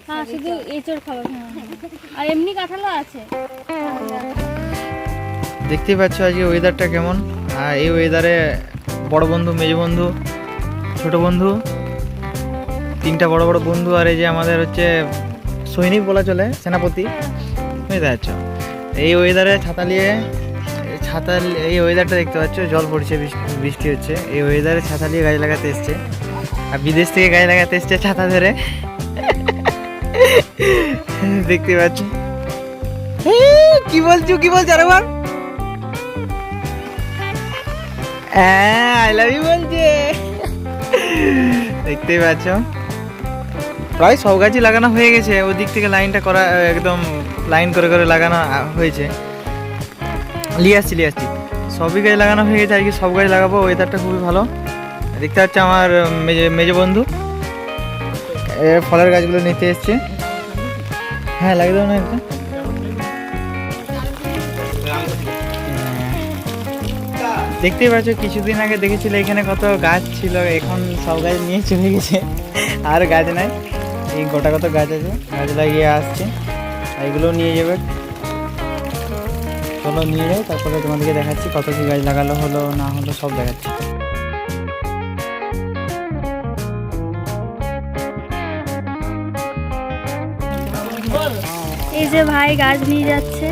হ্যাঁ শুধু এঁচড় খাবার, আর এমনি কাঁঠালও আছে। দেখতেই পাচ্ছ আজকে ওয়েদারটা কেমন। আর এই ওয়েদারে বড় বন্ধু, মেজ বন্ধু, ছোট বন্ধু, তিনটা বড় বড় বন্ধু, আর এই যে আমাদের হচ্ছে সৈনিক বলা চলে, সেনাপতি, বুঝতে পারছো। এই ওয়েদারে এই ওয়েদারটা দেখতে পাচ্ছ, জল পড়ছে, বৃষ্টি হচ্ছে, এই ওয়েদারে ছাতা নিয়ে গাছ লাগাতে এসছে, আর বিদেশ থেকে গাছ লাগাতে এসছে ছাতা ধরে। দেখতে পাচ্ছ কি বলছো আরেকবার? হ্যাঁ আই লাভ ইউ বলছে। দেখতেই পাচ্ছ প্রায় সব গাছই লাগানো হয়ে গেছে, ওই দিক থেকে লাইনটা করা, একদম লাইন করে করে লাগানো হয়েছে। লিয়ে আসছি সবই গাছ লাগানো হয়ে গেছে, আজকে সব গাছ লাগাবো। ওয়েদারটা খুবই ভালো। দেখতে পাচ্ছি আমার মেজ বন্ধু ফলের গাছগুলো নিতে এসছে। হ্যাঁ লাগিয়ে দেবো না একটা। দেখতেই পাচ্ছ কিছুদিন আগে দেখেছিল এখানে কত গাছ ছিল, এখন সব গাছ নিয়ে চলে গেছে, আর গাছ নাই। এই গোটা কত গাছ আছে, গাছ লাগিয়ে আসছে, এইগুলো নিয়ে যাবে। চলো নিয়ে যাই, তারপরে তোমাদেরকে দেখাচ্ছি কত কি গাছ লাগালো হলো না হলো সব দেখাচ্ছি। এই যে ভাই গাছ নিয়ে যাচ্ছে।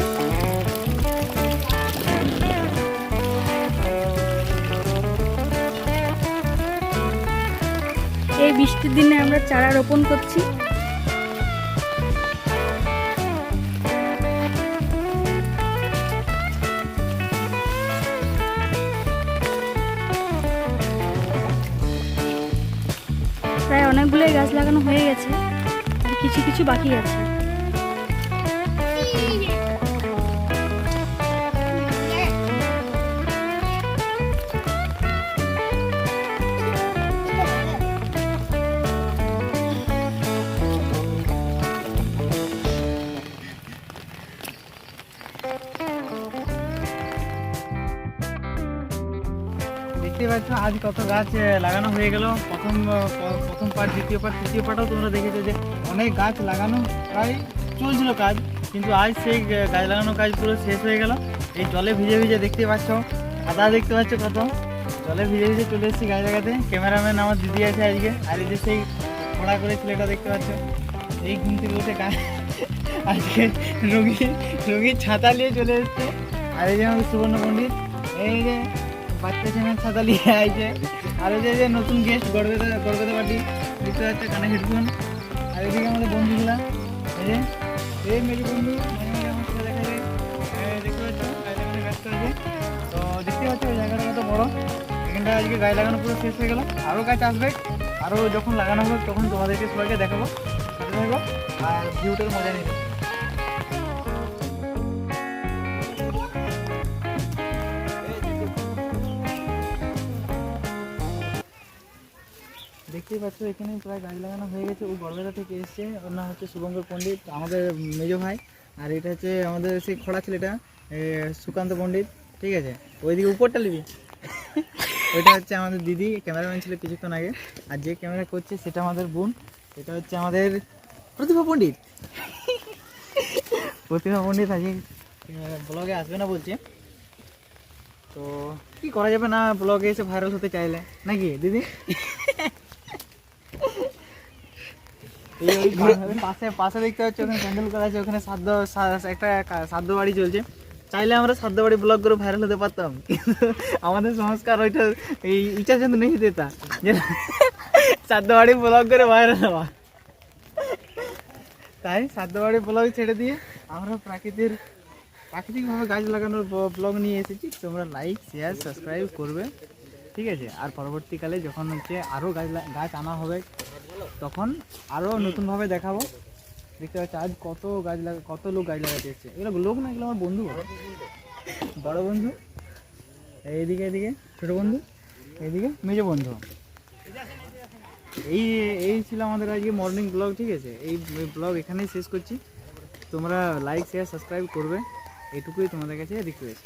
এই বৃষ্টির দিনে আমরা চারা রোপণ করছি। প্রায় অনেকগুলোই গাছ লাগানো হয়ে গেছে, আর কিছু কিছু বাকি আছে। দেখতে পাচ্ছ আজ কত গাছ লাগানো হয়ে গেল। প্রথম পার্ট, দ্বিতীয় পার্ট, তৃতীয় পার্টও তোমরা দেখেছো যে অনেক গাছ লাগানো প্রায় চলছিল কাজ, কিন্তু আজ সেই গাছ লাগানো কাজ পুরো শেষ হয়ে গেল। এই জলে ভিজে ভিজে দেখতে পাচ্ছ, আদা দেখতে পাচ্ছ কত জলে ভিজে ভিজে চলে এসেছি গাছ লাগাতে। ক্যামেরাম্যান আমার দিদি আছে আজকে, আর এই যে সেই খোঁড়া করে ছেলেটা দেখতে পাচ্ছ, এই ঘুম থেকে উঠে আজকে রঙিন ছাতা নিয়ে চলে এসছে। আর এই যে আমাদের সুবর্ণ পণ্ডিত, এই যে বাচ্চা ছেলের ছাতা নিয়ে আইছে। আর এই যে নতুন গেস্ট গড়বেদা পার্টি দেখতে পাচ্ছে, কানে হেডফোন। আর এদিকে আমাদের বন্ধুগুলা, এই মেরি বন্ধু মানে আমার সাথে দেখা যায়, দেখতে পাচ্ছ গাছ লাগানো ব্যস্ত হয়েছে। তো দেখতে পাচ্ছ ওই জায়গাটা কত বড়, এখানটা আজকে গাছ লাগানো পুরো শেষ হয়ে গেল। আরও গাছ আসবে, আরও যখন লাগানো হবে তখন তোমাদেরকে সবাইকে দেখাবো, সাথে থাকবো আর ভিউটার মজা নিবে। দেখতেই পাচ্ছ এখানে প্রায় গাছ লাগানো হয়ে গেছে। ও গড়বেতা থেকে এসছে, ওর নাম হচ্ছে শুভঙ্কর পণ্ডিত, আমাদের মেজো ভাই। আর এটা হচ্ছে আমাদের সেই খোড়া ছেলেটা সুকান্ত পণ্ডিত, ঠিক আছে। ওইদিকে উপরটা নিবি, ওইটা হচ্ছে আমাদের দিদি, ক্যামেরাম্যান ছিল কিছুক্ষণ আগে। আর যে ক্যামেরা করছে সেটা আমাদের বোন, এটা হচ্ছে আমাদের প্রতিভা পণ্ডিত। প্রতিভা পণ্ডিত আজকে ব্লগে আসবে না বলছে, তো কি করা যাবে, না ব্লগে এসে ভাইরাল হতে চাইলে নাকি দিদি। পাশে দেখতে পাচ্ছি ওখানে প্যান্ডেল করা আছে, ওখানে একটা সাধ্য বাড়ি চলছে। চাইলে আমরা সাধ্য বাড়ি ব্লগ করে ভাইরাল হতে পারতাম, কিন্তু আমাদের সংস্কার ওইটা এই ইচ্ছা কিন্তু নেই দেতা যে সাধ্য বাড়ি ব্লগ করে ভাইরাল হওয়া। তাই সাধ্য বাড়ি ব্লগ ছেড়ে দিয়ে আমরা প্রাকৃতিকভাবে গাছ লাগানোর ব্লগ নিয়ে এসেছি। তোমরা লাইক, শেয়ার, সাবস্ক্রাইব করবে, ঠিক আছে। আর পরবর্তীকালে যখন হচ্ছে আরও গাছ আনা হবে তখন আরও নতুনভাবে দেখাবো। দেখতে পাচ্ছি আজ কত লোক গাছ লাগাতে এসছে। এগুলো লোক না, এগুলো আমার বন্ধু, বড় বন্ধু। এদিকে ছোট বন্ধু, এইদিকে মেজো বন্ধু। এই ছিল আমাদের আজকে মর্নিং ব্লগ, ঠিক আছে। এই ব্লগ এখানেই শেষ করছি। তোমরা লাইক, শেয়ার, সাবস্ক্রাইব করবে, এটুকুই তোমাদের কাছে রিকোয়েস্ট।